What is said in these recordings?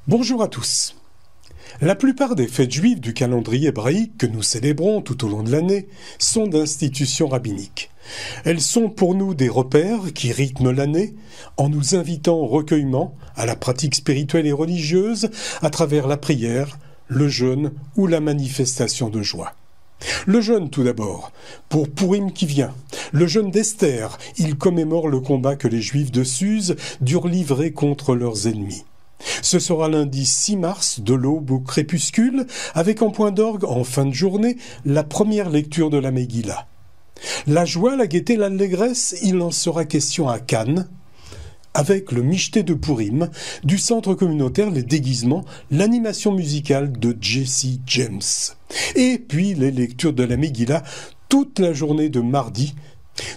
Bonjour à tous. La plupart des fêtes juives du calendrier hébraïque que nous célébrons tout au long de l'année sont d'institutions rabbiniques. Elles sont pour nous des repères qui rythment l'année en nous invitant au recueillement, à la pratique spirituelle et religieuse à travers la prière, le jeûne ou la manifestation de joie. Le jeûne tout d'abord, pour Pourim qui vient. Le jeûne d'Esther, il commémore le combat que les Juifs de Suse durent livrer contre leurs ennemis. Ce sera lundi 6 mars, de l'aube au crépuscule, avec en point d'orgue, en fin de journée, la première lecture de la Megillah. La joie, la gaieté, l'allégresse, il en sera question à Cannes, avec le Michté de Pourim, du centre communautaire Les Déguisements, l'animation musicale de Jesse James. Et puis les lectures de la Megillah toute la journée de mardi.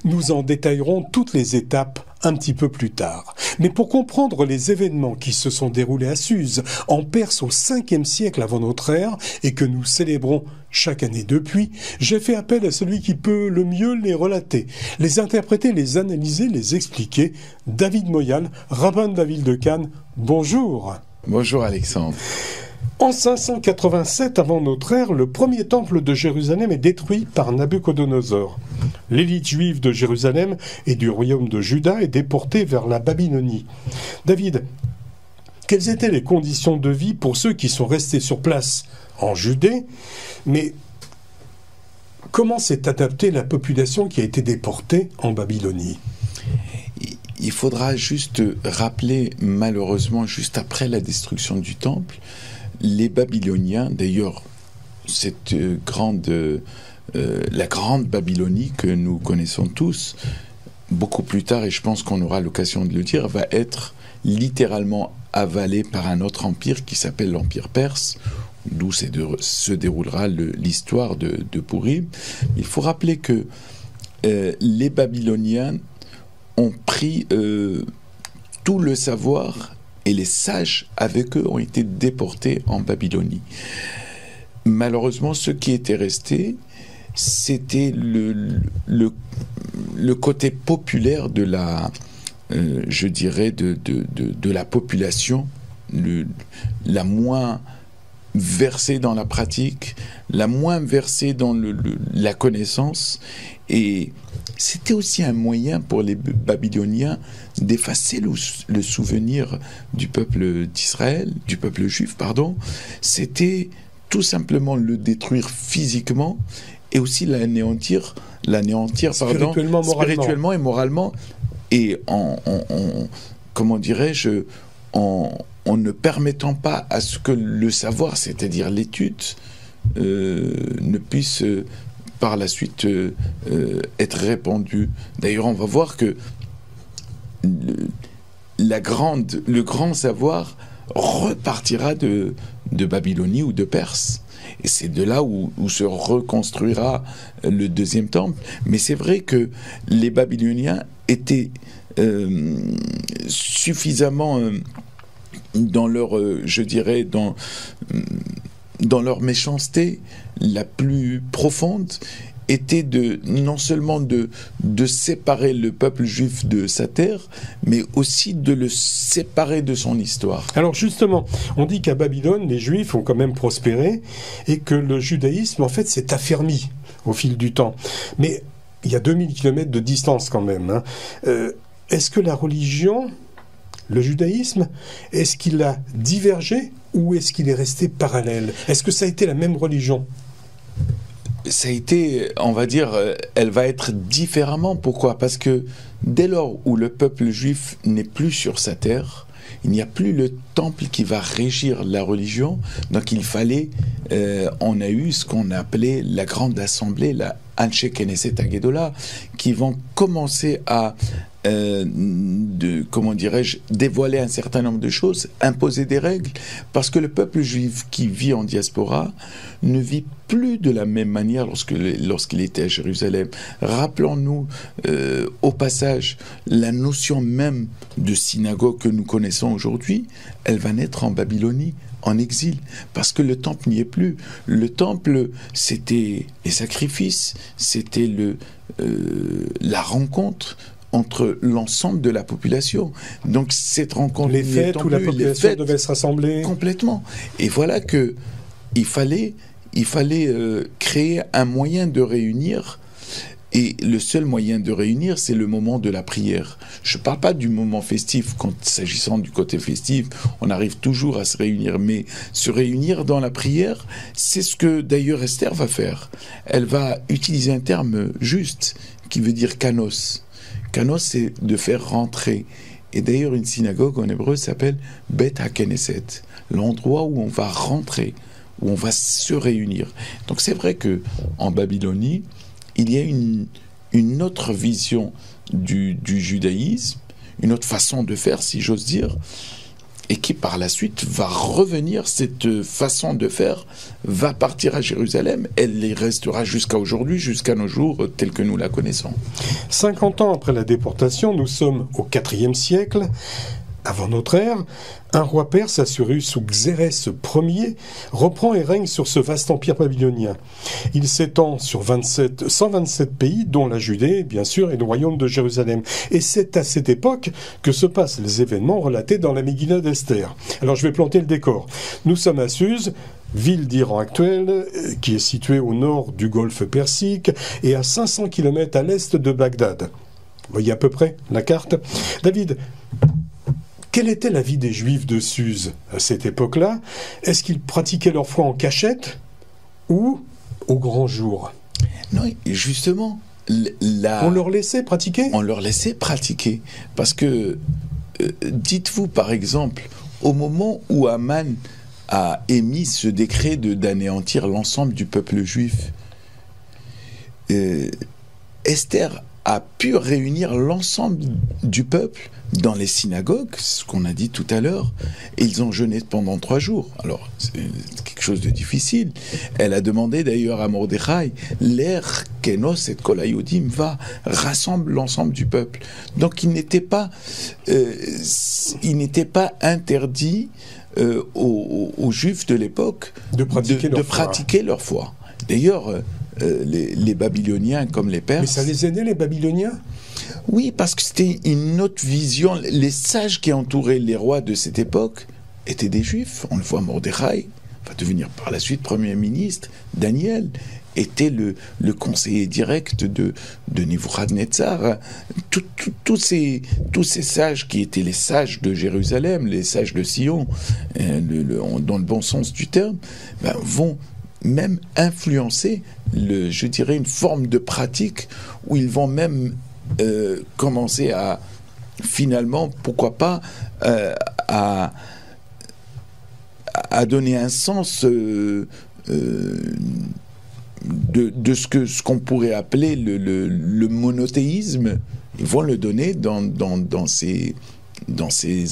Nous en détaillerons toutes les étapes un petit peu plus tard. Mais pour comprendre les événements qui se sont déroulés à Suse, en Perse au 5e siècle avant notre ère, et que nous célébrons chaque année depuis, j'ai fait appel à celui qui peut le mieux les relater, les interpréter, les analyser, les expliquer. David Moyal, rabbin de la ville de Cannes, bonjour. Bonjour Alexandre. En 587 avant notre ère, le premier temple de Jérusalem est détruit par Nabuchodonosor. L'élite juive de Jérusalem et du royaume de Juda est déportée vers la Babylonie. David, quelles étaient les conditions de vie pour ceux qui sont restés sur place en Judée, mais comment s'est adaptée la population qui a été déportée en Babylonie ? Il faudra juste rappeler, malheureusement, juste après la destruction du temple, les Babyloniens, d'ailleurs, cette la grande Babylonie que nous connaissons tous, beaucoup plus tard, et je pense qu'on aura l'occasion de le dire, va être littéralement avalée par un autre empire qui s'appelle l'Empire perse, d'où se déroulera l'histoire de Pourim. Il faut rappeler que les Babyloniens ont pris tout le savoir et les sages avec eux ont été déportés en Babylonie. Malheureusement, ce qui était resté, c'était le côté populaire de la, je dirais, de la population, la moins versée dans la pratique, la moins versée dans la connaissance. Et c'était aussi un moyen pour les Babyloniens d'effacer le souvenir du peuple d'Israël, du peuple juif, pardon. C'était tout simplement le détruire physiquement et aussi l'anéantir spirituellement et moralement. Et comment dirais-je, en ne permettant pas à ce que le savoir, c'est-à-dire l'étude, ne puisse par la suite être répandu. D'ailleurs, on va voir que le grand savoir repartira de Babylonie ou de Perse. Et c'est de là où se reconstruira le deuxième temple. Mais c'est vrai que les Babyloniens étaient suffisamment dans leur, je dirais, dans leur méchanceté la plus profonde, était non seulement de séparer le peuple juif de sa terre, mais aussi de le séparer de son histoire. Alors justement, on dit qu'à Babylone, les Juifs ont quand même prospéré et que le judaïsme, en fait, s'est affermi au fil du temps. Mais il y a 2000 kilomètres de distance quand même. Hein. Est-ce que la religion, le judaïsme, est-ce qu'il a divergé ou est-ce qu'il est resté parallèle ? Est-ce que ça a été la même religion ? Ça a été, on va dire, elle va être différemment. Pourquoi ? Parce que dès lors où le peuple juif n'est plus sur sa terre, il n'y a plus le temple qui va régir la religion. Donc il fallait, on a eu ce qu'on appelait la grande assemblée, la Anshe Knesset Hagedolah, qui vont commencer à comment dirais-je, dévoiler un certain nombre de choses, imposer des règles, parce que le peuple juif qui vit en diaspora ne vit plus de la même manière lorsqu'il était à Jérusalem. Rappelons-nous au passage la notion même de synagogue que nous connaissons aujourd'hui, elle va naître en Babylonie, en exil, parce que le temple n'y est plus. Le temple, c'était les sacrifices, c'était la rencontre entre l'ensemble de la population. Donc cette rencontre... Les fêtes où la population devait se rassembler. Complètement. Et voilà que il fallait créer un moyen de réunir. Et le seul moyen de réunir, c'est le moment de la prière. Je ne parle pas du moment festif. S'agissant du côté festif, on arrive toujours à se réunir. Mais se réunir dans la prière, c'est ce que d'ailleurs Esther va faire. Elle va utiliser un terme juste qui veut dire kanos. Kanos, c'est de faire rentrer. Et d'ailleurs, une synagogue en hébreu s'appelle Bet HaKnesset, l'endroit où on va rentrer, où on va se réunir. Donc c'est vrai que en Babylonie, il y a une autre vision du judaïsme, une autre façon de faire, si j'ose dire, et qui par la suite va revenir, cette façon de faire va partir à Jérusalem, elle y restera jusqu'à aujourd'hui, jusqu'à nos jours, tels que nous la connaissons. 50 ans après la déportation, nous sommes au IVe siècle. Avant notre ère, un roi perse, Assyrus ou Xérès Ier, reprend et règne sur ce vaste empire babylonien. Il s'étend sur 127 pays, dont la Judée, bien sûr, et le royaume de Jérusalem. Et c'est à cette époque que se passent les événements relatés dans la Megillah d'Esther. Alors je vais planter le décor. Nous sommes à Suse, ville d'Iran actuelle, qui est située au nord du golfe Persique et à 500 km à l'est de Bagdad. Vous voyez à peu près la carte. David, quelle était la vie des Juifs de Suse à cette époque-là? Est-ce qu'ils pratiquaient leur foi en cachette ou au grand jour? Non, justement, on leur laissait pratiquer? On leur laissait pratiquer. Parce que, dites-vous par exemple, au moment où Haman a émis ce décret d'anéantir l'ensemble du peuple juif, Esther a pu réunir l'ensemble du peuple dans les synagogues, ce qu'on a dit tout à l'heure, et ils ont jeûné pendant 3 jours. Alors, c'est quelque chose de difficile. Elle a demandé d'ailleurs à Mordechai, l'air Kenos et Kol Hayodim va rassemble l'ensemble du peuple. Donc, il n'était pas interdit aux Juifs de l'époque de pratiquer leur foi. D'ailleurs, les Babyloniens comme les Perses... Mais ça les aidait, les Babyloniens? Oui, parce que c'était une autre vision. Les sages qui entouraient les rois de cette époque étaient des Juifs. On le voit, Mordechai va devenir par la suite Premier ministre. Daniel était le conseiller direct de Nebuchadnezzar. Tous ces sages qui étaient les sages de Jérusalem, les sages de Sion, dans le bon sens du terme, vont même influencer, je dirais, une forme de pratique où ils vont même commencer à, finalement, pourquoi pas, à donner un sens de ce qu'on pourrait appeler le monothéisme. Ils vont le donner dans ces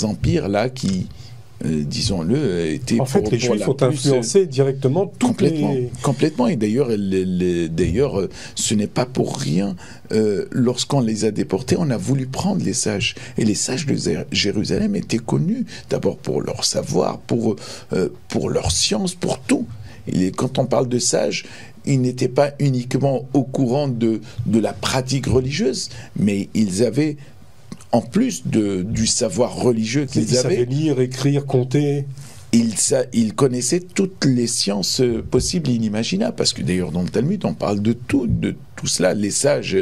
empires-là qui, disons-le, étaient... En fait, les Juifs ont influencé directement Complètement. Et d'ailleurs, ce n'est pas pour rien. Lorsqu'on les a déportés, on a voulu prendre les sages. Et les sages de Jérusalem étaient connus d'abord pour leur savoir, pour leur science, pour tout. Et quand on parle de sages, ils n'étaient pas uniquement au courant de la pratique religieuse, mais ils avaient... En plus du savoir religieux qu'ils avaient... Ils savaient lire, écrire, compter... Ils connaissaient toutes les sciences possibles et inimaginables, parce que d'ailleurs dans le Talmud on parle de tout cela. Les sages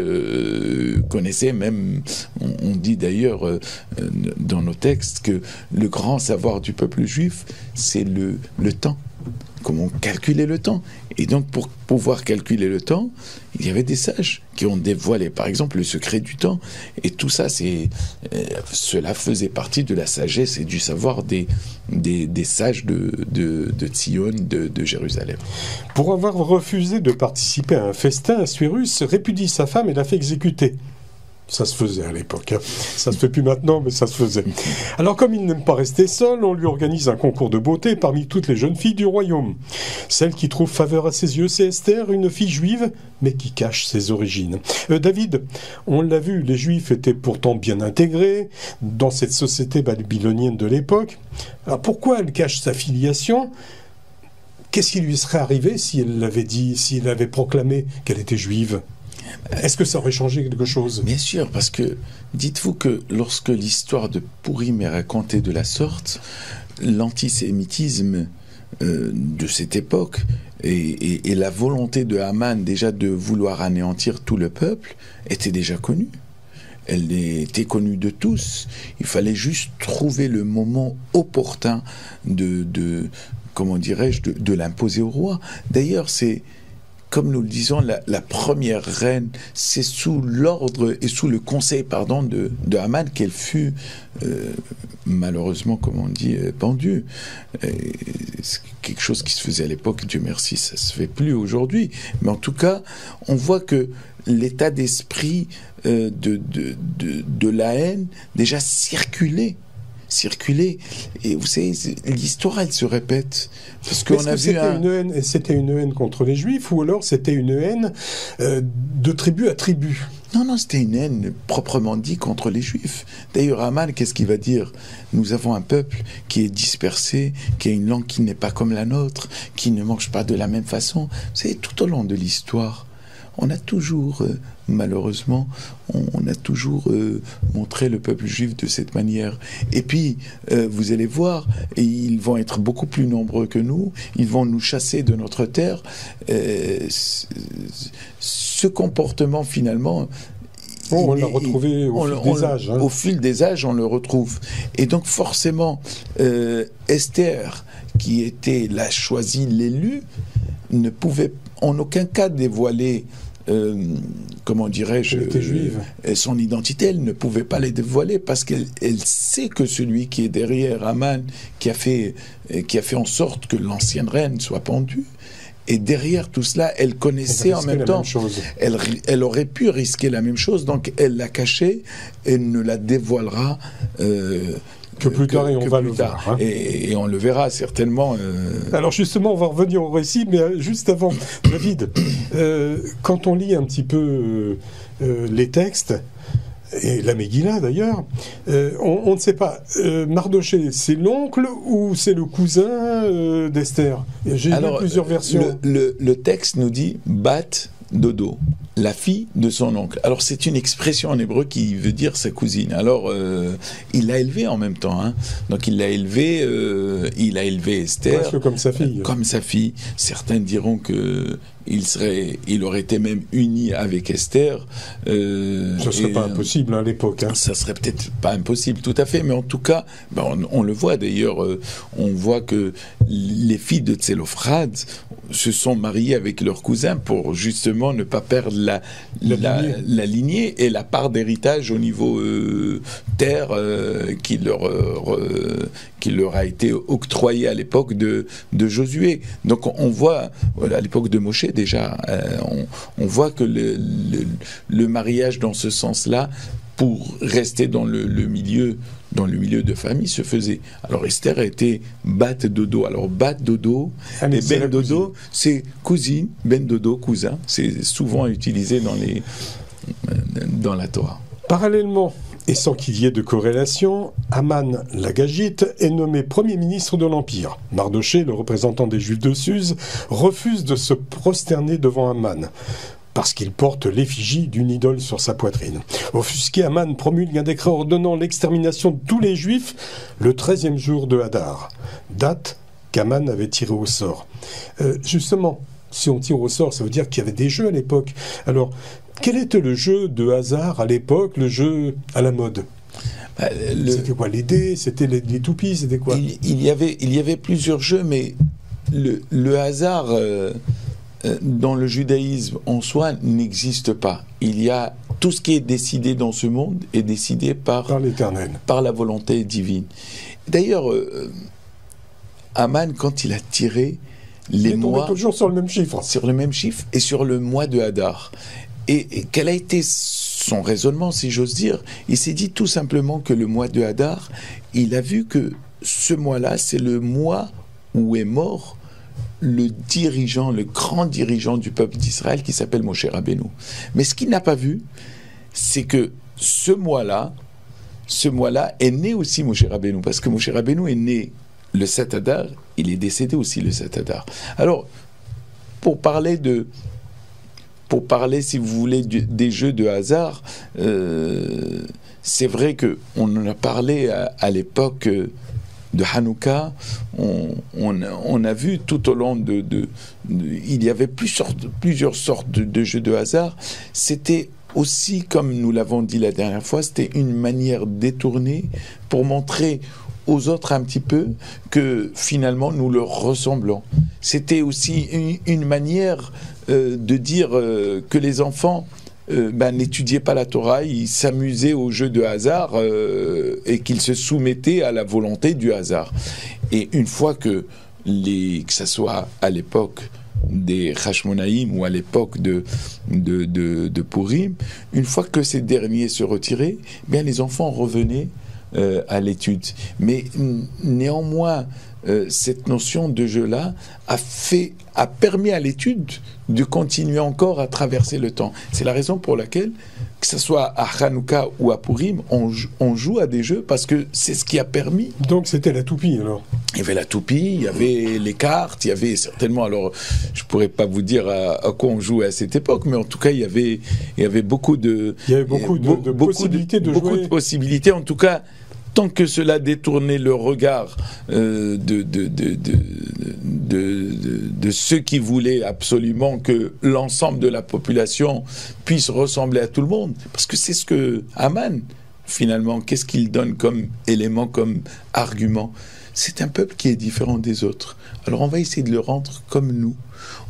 connaissaient même, on dit d'ailleurs dans nos textes que le grand savoir du peuple juif, c'est le temps. Comment calculer le temps. Et donc, pour pouvoir calculer le temps, il y avait des sages qui ont dévoilé, par exemple, le secret du temps. Et tout ça, cela faisait partie de la sagesse et du savoir des sages de Tzion, de Jérusalem. Pour avoir refusé de participer à un festin, Assyrus répudie sa femme et la fait exécuter. Ça se faisait à l'époque. Ça se fait plus maintenant, mais ça se faisait. Alors, comme il n'aime pas rester seul, on lui organise un concours de beauté parmi toutes les jeunes filles du royaume. Celle qui trouve faveur à ses yeux, c'est Esther, une fille juive, mais qui cache ses origines. David, on l'a vu, les Juifs étaient pourtant bien intégrés dans cette société babylonienne de l'époque. Alors, pourquoi elle cache sa filiation ? Qu'est-ce qui lui serait arrivé si elle l'avait dit, s'il avait proclamé qu'elle était juive ? Est-ce que ça aurait changé quelque chose? Bien sûr, parce que dites-vous que lorsque l'histoire de Pourim est racontée de la sorte, l'antisémitisme de cette époque et la volonté de Haman déjà de vouloir anéantir tout le peuple était déjà connue. Elle était connue de tous. Il fallait juste trouver le moment opportun comment dirais-je, de l'imposer au roi. D'ailleurs, c'est, comme nous le disons, la première reine, c'est sous l'ordre et sous le conseil, de Haman qu'elle fut, malheureusement, comme on dit, pendue. C'est quelque chose qui se faisait à l'époque, Dieu merci, ça se fait plus aujourd'hui. Mais en tout cas, on voit que l'état d'esprit de la haine déjà circulait. Et vous savez, l'histoire, elle se répète. Parce qu'on a vu c'était une haine contre les Juifs, ou alors c'était une haine de tribu à tribu? Non, c'était une haine proprement dit contre les Juifs. D'ailleurs, Haman, qu'est-ce qu'il va dire? Nous avons un peuple qui est dispersé, qui a une langue qui n'est pas comme la nôtre, qui ne mange pas de la même façon. Vous savez, tout au long de l'histoire, on a toujours, malheureusement, on a toujours montré le peuple juif de cette manière. Et puis, vous allez voir, et ils vont être beaucoup plus nombreux que nous, ils vont nous chasser de notre terre. Ce comportement, finalement... on l'a retrouvé au fil des âges. Au fil des âges, on le retrouve. Et donc, forcément, Esther, qui était la choisie, l'élue, ne pouvait en aucun cas dévoiler... comment dirais-je, son identité. Elle ne pouvait pas les dévoiler parce qu'elle sait que celui qui est derrière Haman, qui a fait en sorte que l'ancienne reine soit pendue, et derrière tout cela, elle connaissait en même temps, elle aurait pu risquer la même chose, donc elle l'a cachée, elle ne la dévoilera que plus tard, et on va le voir. Hein. Et on le verra certainement. Alors justement, on va revenir au récit, mais juste avant, David, quand on lit un petit peu les textes, et la Megillah d'ailleurs, on ne sait pas, Mardoché, c'est l'oncle ou c'est le cousin d'Esther? J'ai lu plusieurs versions. Le texte nous dit « bat dodo ». La fille de son oncle. Alors c'est une expression en hébreu qui veut dire sa cousine. Alors il l'a élevée en même temps. Hein. Donc il l'a élevée Esther. Presque comme sa fille. Comme sa fille. Certains diront que il aurait été même uni avec Esther. Ça serait pas impossible à l'époque. Hein. Ça serait peut-être pas impossible, tout à fait. Mais en tout cas, on le voit d'ailleurs. On voit que les filles de Tselophrad se sont mariées avec leurs cousins pour justement ne pas perdre la lignée et la part d'héritage au niveau terre qui leur a été octroyée à l'époque de Josué. Donc on voit, à l'époque de Moshe déjà, on voit que le mariage dans ce sens-là, pour rester dans le milieu de famille, se faisait. Alors Esther a été bat dodo. Alors bat dodo et ben dodo, c'est cousine, ben dodo, cousin. C'est souvent utilisé dans la Torah. Parallèlement, et sans qu'il y ait de corrélation, Haman l'Agagite est nommé Premier ministre de l'Empire. Mardoché, le représentant des Juifs de Suse, refuse de se prosterner devant Haman, parce qu'il porte l'effigie d'une idole sur sa poitrine. Offusqué, Haman promulgue un décret ordonnant l'extermination de tous les Juifs le 13e jour de Hadar, date qu'Haman avait tirée au sort. Justement, si on tire au sort, ça veut dire qu'il y avait des jeux à l'époque. Alors, quel était le jeu de hasard à l'époque, le jeu à la mode? C'était quoi, les dés? C'était les toupies? C'était quoi? Il y avait plusieurs jeux, mais le hasard... dans le judaïsme en soi n'existe pas. Il y a tout ce qui est décidé dans ce monde est décidé par l'Éternel, par la volonté divine. D'ailleurs, Haman, quand il a tiré les mois, on est toujours sur le même chiffre. Sur le même chiffre et sur le mois de Hadar. Et quel a été son raisonnement, si j'ose dire? Il s'est dit tout simplement que le mois de Hadar, il a vu que ce mois-là, c'est le mois où est mort le grand dirigeant du peuple d'Israël qui s'appelle Moshe Rabbeinu. Mais ce qu'il n'a pas vu, c'est que ce mois-là est né aussi Moshe Rabbeinu, parce que Moshe Rabbeinu est né le 7 Hadar, il est décédé aussi le 7 Hadar. Alors, pour parler pour parler, si vous voulez, des jeux de hasard, c'est vrai qu'on en a parlé à l'époque de Hanouka. On a vu tout au long il y avait plusieurs sortes de jeux de hasard. C'était aussi, comme nous l'avons dit la dernière fois, c'était une manière détournée pour montrer aux autres un petit peu que finalement nous leur ressemblons. C'était aussi une manière de dire que les enfants n'étudiaient pas la Torah, ils s'amusaient aux jeux de hasard et qu'ils se soumettaient à la volonté du hasard. Et une fois que ça soit à l'époque des Hashmonaïm ou à l'époque de Purim, une fois que ces derniers se retiraient, bien les enfants revenaient à l'étude. Mais néanmoins, cette notion de jeu-là a permis à l'étude de continuer encore à traverser le temps. C'est la raison pour laquelle, que ce soit à Hanouka ou à Purim, on joue à des jeux parce que c'est ce qui a permis. Donc c'était la toupie alors? Il y avait la toupie, il y avait les cartes, il y avait certainement, alors je ne pourrais pas vous dire à quoi on jouait à cette époque, mais en tout cas il y avait beaucoup de... Il y avait beaucoup de possibilités de jouer. Beaucoup de possibilités, en tout cas... Tant que cela détournait le regard de ceux qui voulaient absolument que l'ensemble de la population puisse ressembler à tout le monde. Parce que c'est ce que Haman, finalement, qu'est-ce qu'il donne comme élément, comme argument? C'est un peuple qui est différent des autres. Alors on va essayer de le rendre comme nous.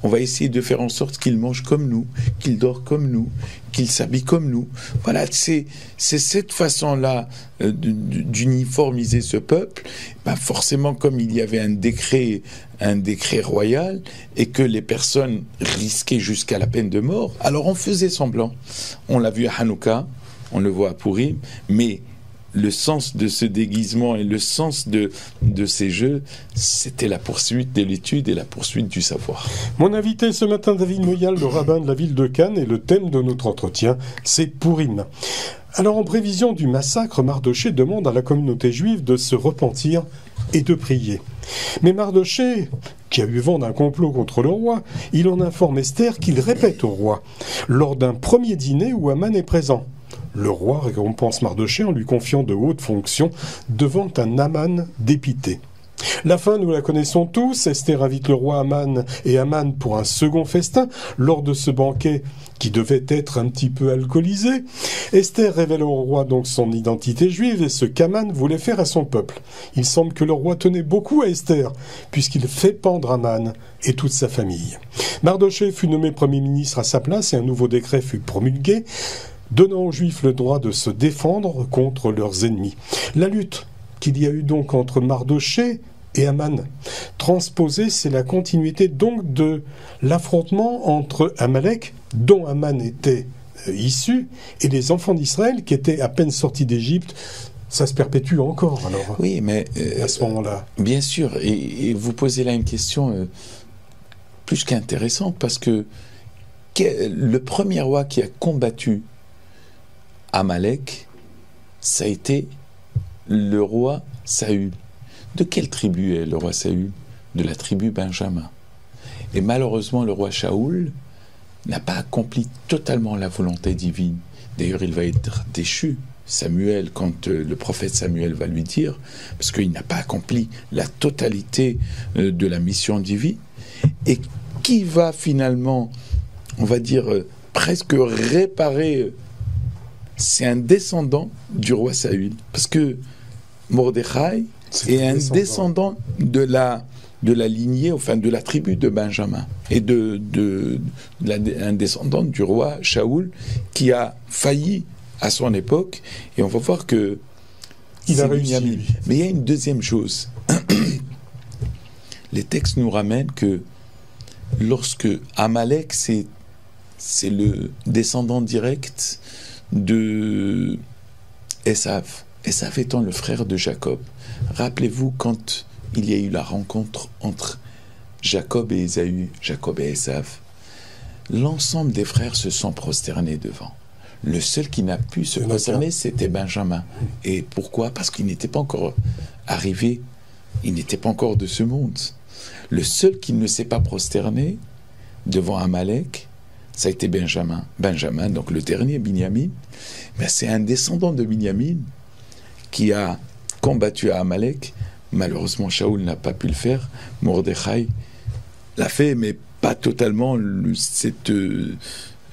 On va essayer de faire en sorte qu'il mange comme nous, qu'il dort comme nous, qu'il s'habille comme nous. Voilà, c'est cette façon-là d'uniformiser ce peuple. Forcément, comme il y avait un décret royal et que les personnes risquaient jusqu'à la peine de mort, alors on faisait semblant. On l'a vu à Hanouka, on le voit à Purim, mais le sens de ce déguisement et le sens de ces jeux, c'était la poursuite de l'étude et la poursuite du savoir. Mon invité ce matin, David Moyal, le rabbin de la ville de Cannes, et le thème de notre entretien, c'est Purim. Alors, en prévision du massacre, Mardoché demande à la communauté juive de se repentir et de prier. Mais Mardoché, qui a eu vent d'un complot contre le roi, il en informe Esther qu'il répète au roi, lors d'un premier dîner où Haman est présent. Le roi récompense Mardoché en lui confiant de hautes fonctions devant un Haman dépité. La fin, nous la connaissons tous. Esther invite le roi et Haman pour un second festin. Lors de ce banquet qui devait être un petit peu alcoolisé, Esther révèle au roi donc son identité juive et ce qu'Haman voulait faire à son peuple. Il semble que le roi tenait beaucoup à Esther, puisqu'il fait pendre Haman et toute sa famille. Mardoché fut nommé premier ministre à sa place et un nouveau décret fut promulgué, donnant aux Juifs le droit de se défendre contre leurs ennemis. La lutte qu'il y a eu donc entre Mardoché et Haman transposée, c'est la continuité donc de l'affrontement entre Amalek, dont Haman était issu, et les enfants d'Israël qui étaient à peine sortis d'Égypte. Ça se perpétue encore alors. Oui, mais à ce moment-là. Bien sûr, et vous posez là une question plus qu'intéressante, parce que le premier roi qui a combattu Amalek, ça a été le roi Saül. De quelle tribu est le roi Saül? De la tribu Benjamin. Et malheureusement, le roi Shaoul n'a pas accompli totalement la volonté divine. D'ailleurs, il va être déchu, Samuel, quand le prophète Samuel va lui dire, parce qu'il n'a pas accompli la totalité de la mission divine. Et qui va finalement, on va dire, presque réparer... C'est un descendant du roi Saül. Parce que Mordechai est un descendant de la lignée, enfin de la tribu de Benjamin. Et un descendant du roi Shaoul qui a failli à son époque. Et on va voir que... Il a réussi. Mais il y a une deuxième chose. Les textes nous ramènent que lorsque Amalek, c'est le descendant direct de Esav. Esav étant le frère de Jacob. Rappelez-vous quand il y a eu la rencontre entre Jacob et Ésaü, Jacob et Esav, l'ensemble des frères se sont prosternés devant. Le seul qui n'a pu se prosterner, c'était Benjamin. Et pourquoi? Parce qu'il n'était pas encore arrivé, il n'était pas encore de ce monde. Le seul qui ne s'est pas prosterné devant Amalek, ça a été Benjamin. Benjamin, donc le dernier, Binyamin, ben c'est un descendant de Binyamin qui a combattu à Amalek. Malheureusement, Shaoul n'a pas pu le faire. Mordechai l'a fait, mais pas totalement.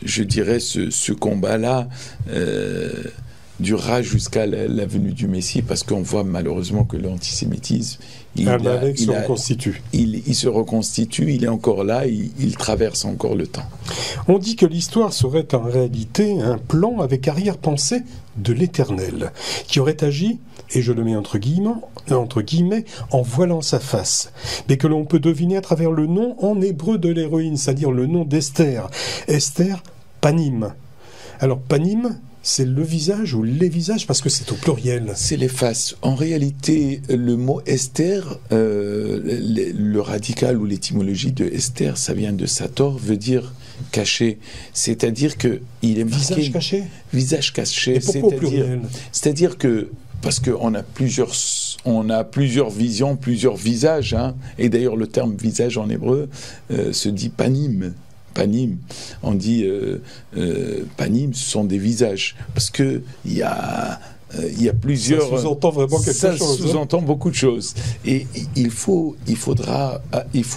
Je dirais, ce combat-là durera jusqu'à la venue du Messie, parce qu'on voit malheureusement que l'antisémitisme, il se reconstitue, il est encore là, il traverse encore le temps. On dit que l'histoire serait en réalité un plan avec arrière-pensée de l'Éternel, qui aurait agi, et je le mets entre guillemets, en voilant sa face, mais que l'on peut deviner à travers le nom en hébreu de l'héroïne, c'est-à-dire le nom d'Esther. Esther, Panim. Alors Panim, c'est le visage ou les visages, parce que c'est au pluriel. C'est les faces. En réalité, le mot Esther, le radical ou l'étymologie de Esther, ça vient de Sator, veut dire caché. C'est-à-dire que il est marqué... Visage caché. Visage caché. Et pourquoi au pluriel ? C'est-à-dire que, parce qu'on a plusieurs visions, plusieurs visages, hein, et d'ailleurs le terme visage en hébreu se dit panim. Panim, on dit panim, ce sont des visages, parce que il y a plusieurs. Ça sous-entend vraiment quelque chose. Ça sous-entend beaucoup de choses. Et il faut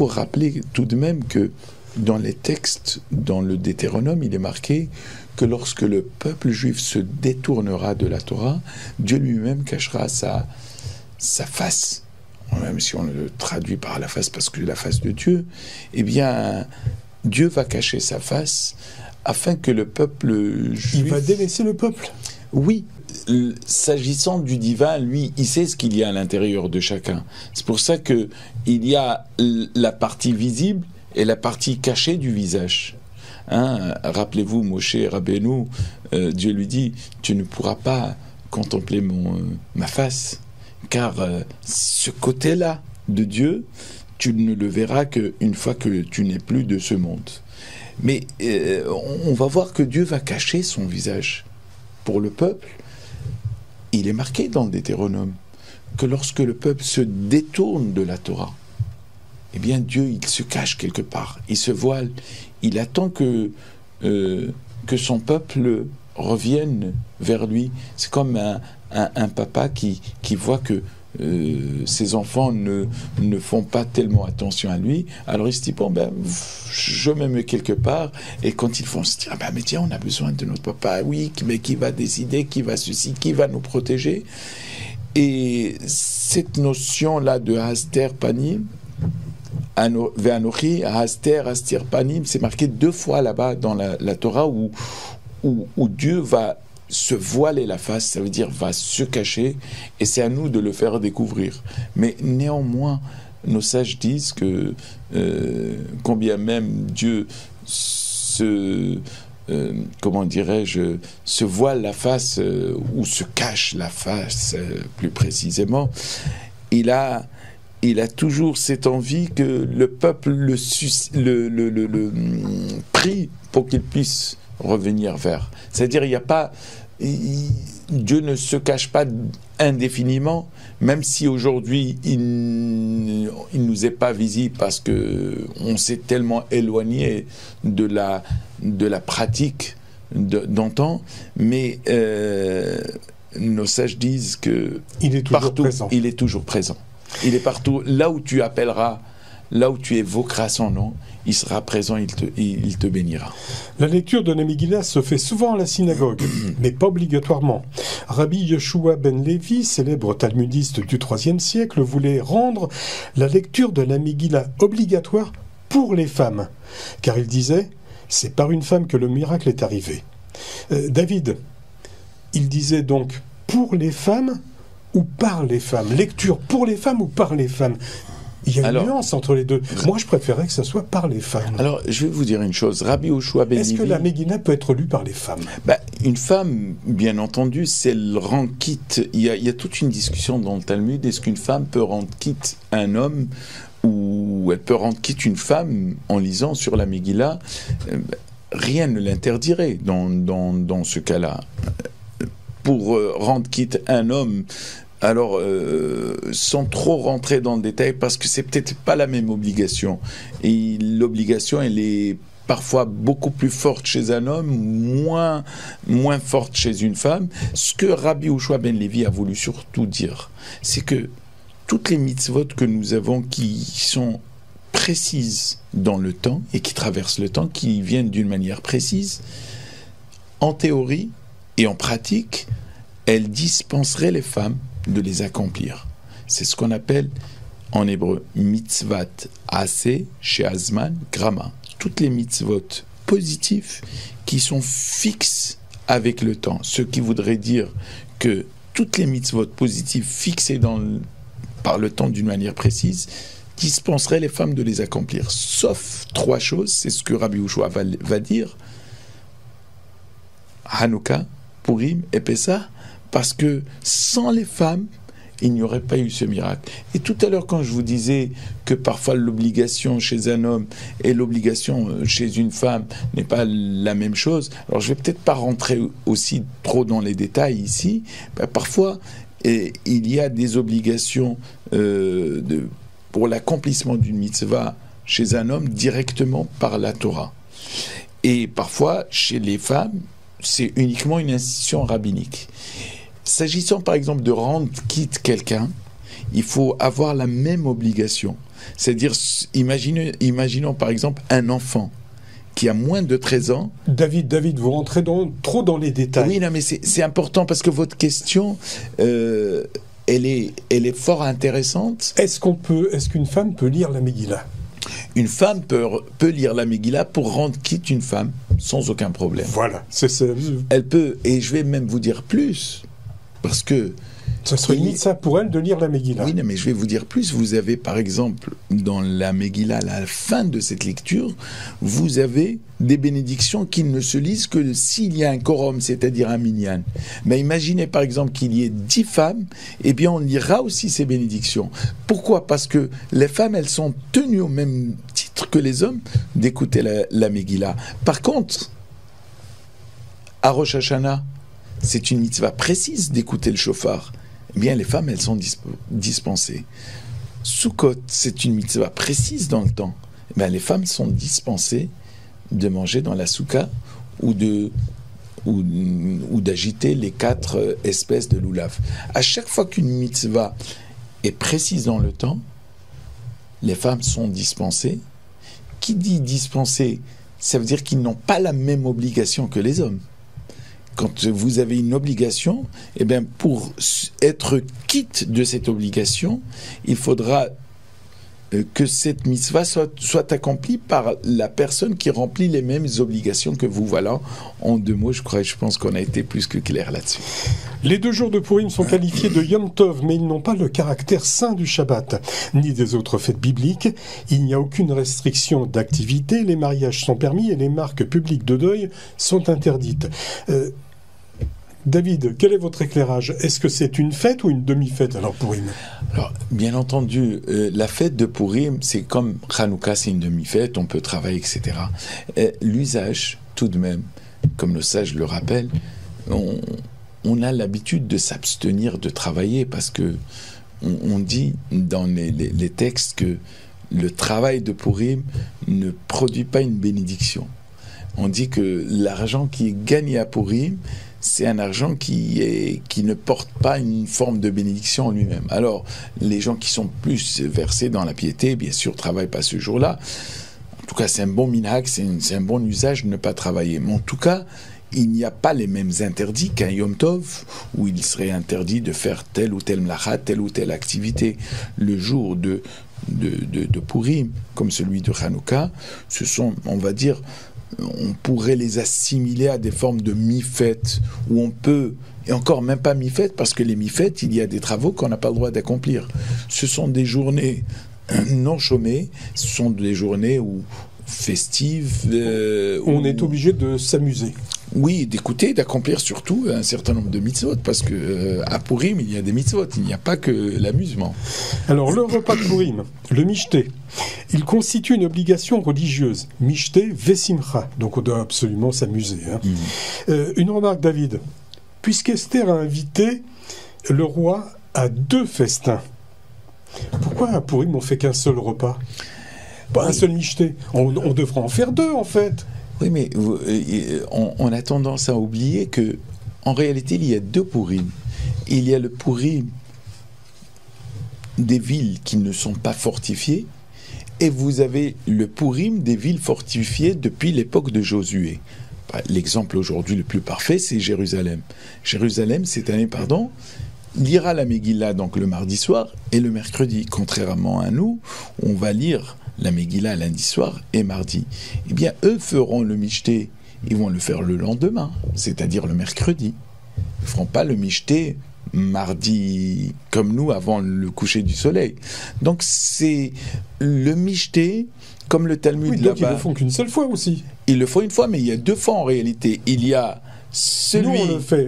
rappeler tout de même que dans les textes, dans le Deutéronome, il est marqué que lorsque le peuple juif se détournera de la Torah, Dieu lui-même cachera sa face. Même si on le traduit par la face, parce que la face de Dieu, eh bien, Dieu va cacher sa face afin que le peuple juif... Il va délaisser le peuple. Oui. S'agissant du divin, lui, il sait ce qu'il y a à l'intérieur de chacun. C'est pour ça qu'il y a la partie visible et la partie cachée du visage. Hein, rappelez-vous, Moshe Rabbeinu, Dieu lui dit, tu ne pourras pas contempler ma face, car ce côté-là de Dieu, tu ne le verras qu'une fois que tu n'es plus de ce monde. Mais on va voir que Dieu va cacher son visage. Pour le peuple, il est marqué dans le Deutéronome que lorsque le peuple se détourne de la Torah, eh bien Dieu, il se cache quelque part, il se voile, il attend que son peuple revienne vers lui. C'est comme un papa qui voit que ses enfants ne font pas tellement attention à lui, alors il se dit, bon ben, je me mets quelque part, et quand ils font se dire, ah ben mais tiens, on a besoin de notre papa, oui, mais qui va décider, qui va ceci, qui va nous protéger. Et cette notion-là de Aster Panim, Ve'anochi, Aster, Astir Panim, c'est marqué 2 fois là-bas dans la Torah où Dieu va se voiler la face, ça veut dire va se cacher, et c'est à nous de le faire découvrir. Mais néanmoins, nos sages disent que combien même Dieu se voile la face, ou se cache la face plus précisément, il a toujours cette envie que le peuple le prie pour qu'il puisse revenir vers. C'est-à-dire, il n'y a pas... Dieu ne se cache pas indéfiniment, même si aujourd'hui il nous est pas visible parce que on s'est tellement éloigné de la pratique d'antan, mais nos sages disent que il est toujours partout, présent. Il est toujours présent. Il est partout. Là où tu appelleras, là où tu évoqueras son nom, il sera présent, il te bénira. La lecture de la Megillah se fait souvent à la synagogue, mais pas obligatoirement. Rabbi Yeshua ben Levi, célèbre talmudiste du IIIe siècle, voulait rendre la lecture de la Megillah obligatoire pour les femmes, car il disait « c'est par une femme que le miracle est arrivé ». David, il disait donc « pour les femmes » ou « par les femmes ». Lecture pour les femmes ou par les femmes. Il y a une nuance entre les deux. Moi, je préférais que ça soit par les femmes. Alors, je vais vous dire une chose. Rabbi Yeshua ben Levi... Est-ce que la Megillah peut être lue par les femmes ? Une femme, bien entendu, c'est le rend quitte. Il y a toute une discussion dans le Talmud. Est-ce qu'une femme peut rendre quitte un homme, ou elle peut rendre quitte une femme en lisant sur la Megillah ? Rien ne l'interdirait dans ce cas-là. Pour rendre quitte un homme... Alors, sans trop rentrer dans le détail, parce que c'est peut-être pas la même obligation. Et l'obligation, elle est parfois beaucoup plus forte chez un homme, moins forte chez une femme. Ce que Rabbi Yehoshua ben Levi a voulu surtout dire, c'est que toutes les mitzvot que nous avons qui sont précises dans le temps et qui traversent le temps, qui viennent d'une manière précise, en théorie et en pratique, elles dispenseraient les femmes de les accomplir. C'est ce qu'on appelle en hébreu mitzvat aseh she'azman grama. Toutes les mitzvot positifs qui sont fixes avec le temps. Ce qui voudrait dire que toutes les mitzvot positives fixées par le temps d'une manière précise dispenseraient les femmes de les accomplir. Sauf 3 choses, c'est ce que Rabbi Yehoshua va dire. Hanouka, Purim et Pessah, parce que sans les femmes, il n'y aurait pas eu ce miracle. Et tout à l'heure, quand je vous disais que parfois l'obligation chez un homme et l'obligation chez une femme n'est pas la même chose, alors je vais peut-être pas rentrer aussi trop dans les détails ici, parfois il y a des obligations pour l'accomplissement d'une mitzvah chez un homme directement par la Torah. Et parfois, chez les femmes, c'est uniquement une institution rabbinique. S'agissant par exemple de rendre quitte quelqu'un, il faut avoir la même obligation. C'est-à-dire, imaginons par exemple un enfant qui a moins de 13 ans. David, vous rentrez trop dans les détails. Oui, non, mais c'est important parce que votre question, elle est fort intéressante. Est-ce qu'une femme peut lire la Megillah ? Une femme peut lire la Megillah pour rendre quitte une femme sans aucun problème. Voilà, c'est ça. Elle peut, et je vais même vous dire plus. Parce que ça serait limite ça pour elle de lire la Megillah. Oui, mais je vais vous dire plus. Vous avez par exemple dans la Megillah, à la fin de cette lecture, vous avez des bénédictions qui ne se lisent que s'il y a un quorum, c'est-à-dire un minyan. Mais imaginez par exemple qu'il y ait 10 femmes, eh bien on lira aussi ces bénédictions. Pourquoi ? Parce que les femmes, elles sont tenues au même titre que les hommes d'écouter la Megillah. Par contre, à Rosh Hashanah, c'est une mitzvah précise d'écouter le shofar. Eh bien, les femmes, elles sont dispensées. Sukkot, c'est une mitzvah précise dans le temps. Eh bien, les femmes sont dispensées de manger dans la souka ou d'agiter les 4 espèces de loulav. À chaque fois qu'une mitzvah est précise dans le temps, les femmes sont dispensées. Qui dit dispensées, ça veut dire qu'ils n'ont pas la même obligation que les hommes. Quand vous avez une obligation, eh bien pour être quitte de cette obligation, il faudra que cette mitzvah soit accomplie par la personne qui remplit les mêmes obligations que vous. Voilà, en 2 mots, je pense qu'on a été plus que clair là-dessus. Les 2 jours de Purim sont qualifiés de Yom Tov, mais ils n'ont pas le caractère saint du Shabbat, ni des autres fêtes bibliques. Il n'y a aucune restriction d'activité, les mariages sont permis et les marques publiques de deuil sont interdites. David, quel est votre éclairage ? Est-ce que c'est une fête ou une demi-fête alors Purim ? Alors, bien entendu, la fête de Purim, c'est comme Hanouka, c'est une demi-fête, on peut travailler, etc. L'usage, tout de même, comme le sage le rappelle, on a l'habitude de s'abstenir de travailler parce que on dit dans les textes que le travail de Purim ne produit pas une bénédiction. On dit que l'argent qui est gagné à Purim, c'est un argent qui ne porte pas une forme de bénédiction en lui-même. Alors, les gens qui sont plus versés dans la piété, bien sûr, ne travaillent pas ce jour-là. En tout cas, c'est un bon minhag, c'est un bon usage de ne pas travailler. Mais en tout cas, il n'y a pas les mêmes interdits qu'un Yom Tov, où il serait interdit de faire telle ou telle mlacha, telle ou telle activité. Le jour de Purim, comme celui de Hanouka, ce sont, on va dire, on pourrait les assimiler à des formes de mi-fête, où on peut, et encore même pas mi-fête, parce que les mi-fêtes, il y a des travaux qu'on n'a pas le droit d'accomplir. Ce sont des journées non chômées, ce sont des journées festives. On est obligé de s'amuser. Oui, d'écouter, d'accomplir surtout un certain nombre de mitzvot, parce que à Purim, il y a des mitzvot, il n'y a pas que l'amusement. Alors, le repas de Purim, le mishté, il constitue une obligation religieuse. Mishté vesimcha, donc on doit absolument s'amuser. Une remarque, David. Puisqu'Esther a invité le roi à 2 festins, pourquoi à Purim on fait qu'un seul repas ? pas un seul michté. On devrait en faire 2 en fait. Oui, mais on a tendance à oublier que, en réalité, il y a 2 Pourim. Il y a le Pourim des villes qui ne sont pas fortifiées, et vous avez le Pourim des villes fortifiées depuis l'époque de Josué. L'exemple aujourd'hui le plus parfait, c'est Jérusalem. Jérusalem, cette année, lira la Megillah donc le mardi soir et le mercredi. Contrairement à nous, on va lire la Megillah lundi soir et mardi. Eh bien, eux feront le Michté, ils vont le faire le lendemain, c'est-à-dire le mercredi. Ils ne feront pas le Michté mardi comme nous avant le coucher du soleil. Donc c'est le Michté, comme le Talmud donc là-bas. Ils le font qu'une seule fois aussi. Ils le font une fois, mais il y a 2 fois en réalité. Il y a celui...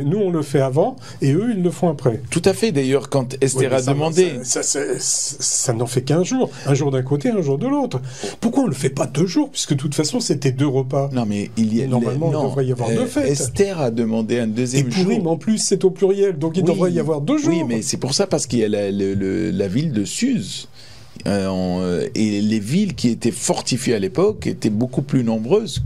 Nous, on le fait avant, et eux, ils le font après. Tout à fait, d'ailleurs, quand Esther a demandé... Ça n'en fait qu'un jour. Un jour d'un côté, un jour de l'autre. Pourquoi on ne le fait pas 2 jours? Puisque de toute façon, c'était 2 repas. Non, mais Normalement, il devrait y avoir 2 fêtes. Esther a demandé un deuxième jour. Et Pourim, en plus, c'est au pluriel, donc il devrait y avoir 2 jours. Oui, mais c'est pour ça, parce qu'il y a la ville de Suse. Et les villes qui étaient fortifiées à l'époque étaient beaucoup plus nombreuses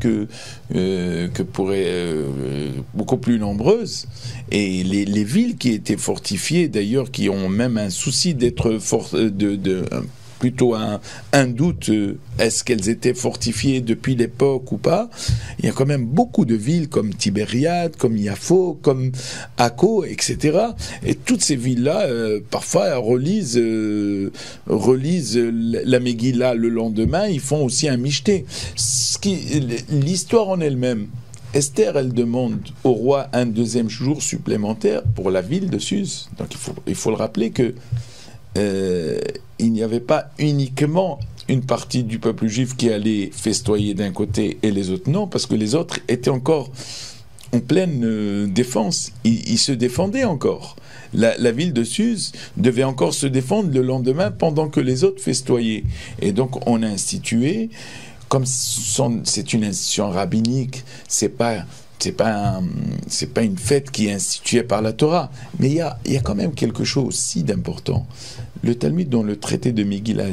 beaucoup plus nombreuses. Et les villes qui étaient fortifiées, d'ailleurs, qui ont même un souci d'être plutôt un doute, est-ce qu'elles étaient fortifiées depuis l'époque ou pas? Il y a quand même beaucoup de villes comme Tibériade, comme Yafo, comme Akko, etc. Et toutes ces villes-là, parfois, relisent la Megillah le lendemain, ils font aussi un michté. L'histoire en elle-même, Esther, elle demande au roi un 2e jour supplémentaire pour la ville de Suse. Donc il faut le rappeler que il n'y avait pas uniquement une partie du peuple juif qui allait festoyer d'un côté et les autres non, parce que les autres étaient encore en pleine défense. Ils se défendaient encore. La ville de Suse devait encore se défendre le lendemain pendant que les autres festoyaient. Et donc on a institué, comme c'est une institution rabbinique, c'est pas une fête qui est instituée par la Torah, mais il y a quand même quelque chose aussi d'important. Le Talmud, dans le traité de Megillah,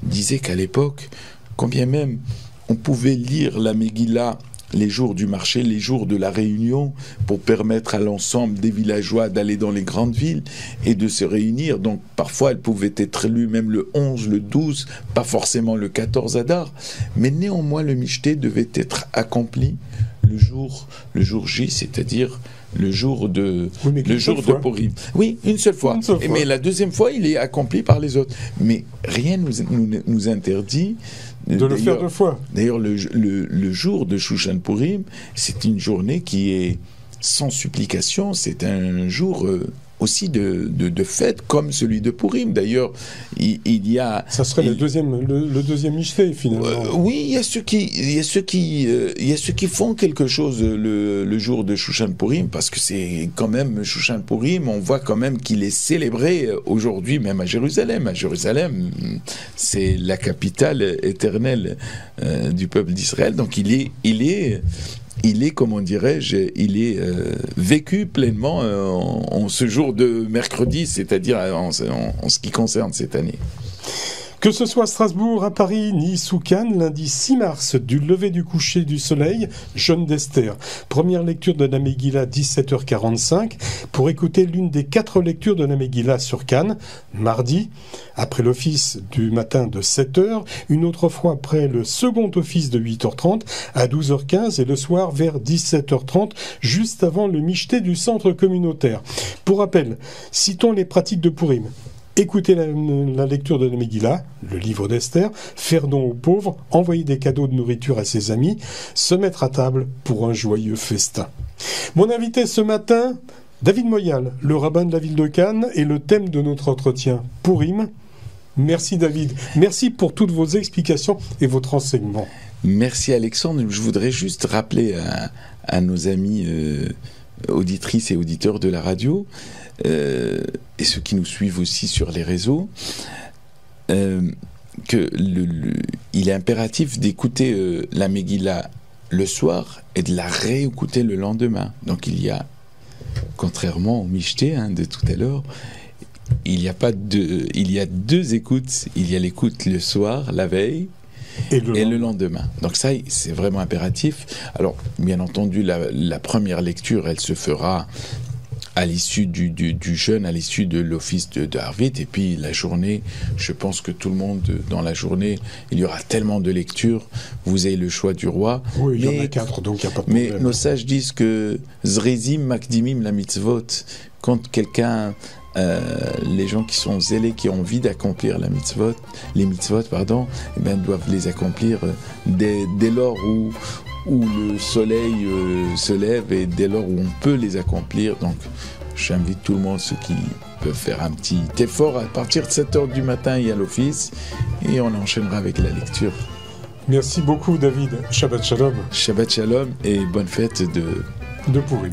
disait qu'à l'époque, quand bien même on pouvait lire la Megillah les jours du marché, les jours de la réunion, pour permettre à l'ensemble des villageois d'aller dans les grandes villes et de se réunir. Donc parfois elle pouvait être lue même le 11, le 12, pas forcément le 14 Adar, mais néanmoins le Michté devait être accompli le jour J, c'est-à-dire le jour de Pourim. Oui, une seule fois. Mais la 2e fois, il est accompli par les autres. Mais rien nous interdit de le faire 2 fois. D'ailleurs, le jour de Shushan Pourim, c'est une journée qui est sans supplication. C'est un jour aussi de fête comme celui de Pourim. D'ailleurs, il y a... Ça serait le deuxième Michté, finalement. Oui, il y a ceux qui font quelque chose le jour de Shushan Pourim, parce que c'est quand même Shushan Pourim, on voit quand même qu'il est célébré aujourd'hui, même à Jérusalem. À Jérusalem, c'est la capitale éternelle du peuple d'Israël, donc il est, comment dirais-je, vécu pleinement en ce jour de mercredi, c'est-à-dire en ce qui concerne cette année. Que ce soit à Strasbourg, à Paris, Nice ou Cannes, lundi 6 mars, du lever du coucher du soleil, jeûne d'Esther. Première lecture de la Megillah, 17h45, pour écouter l'une des 4 lectures de la Megillah sur Cannes, mardi, après l'office du matin de 7h, une autre fois après le second office de 8h30, à 12h15, et le soir vers 17h30, juste avant le michté du centre communautaire. Pour rappel, citons les pratiques de Pourim. Écouter la lecture de la Megillah, le livre d'Esther, faire don aux pauvres, envoyer des cadeaux de nourriture à ses amis, se mettre à table pour un joyeux festin. Mon invité ce matin, David Moyal, le rabbin de la ville de Cannes, et le thème de notre entretien, Pourim. Merci David, merci pour toutes vos explications et votre enseignement. Merci Alexandre, je voudrais juste rappeler à nos amis auditrices et auditeurs de la radio, et ceux qui nous suivent aussi sur les réseaux, qu'il est impératif d'écouter la Megillah le soir et de la réécouter le lendemain. Donc il y a, contrairement au Michté de tout à l'heure, il y a 2 écoutes. Il y a l'écoute le soir, la veille, et le lendemain. Donc ça, c'est vraiment impératif. Alors, bien entendu, la première lecture, elle se fera à l'issue du jeûne, à l'issue de l'office de Harvit, et puis la journée, je pense que tout le monde, dans la journée, il y aura tellement de lectures, vous avez le choix du roi. Oui, il y en a 4, donc il n'y a pas de problème. Mais nos sages disent que Zrezim Makdimim la mitzvot, quand quelqu'un, les gens qui sont zélés, qui ont envie d'accomplir les mitzvot, eh bien, doivent les accomplir dès lors où le soleil se lève et dès lors où on peut les accomplir. Donc j'invite tout le monde, ceux qui peuvent faire un petit effort, à partir de 7h du matin il y a l'office et on enchaînera avec la lecture. Merci beaucoup David, Shabbat Shalom. Shabbat Shalom et bonne fête de Purim.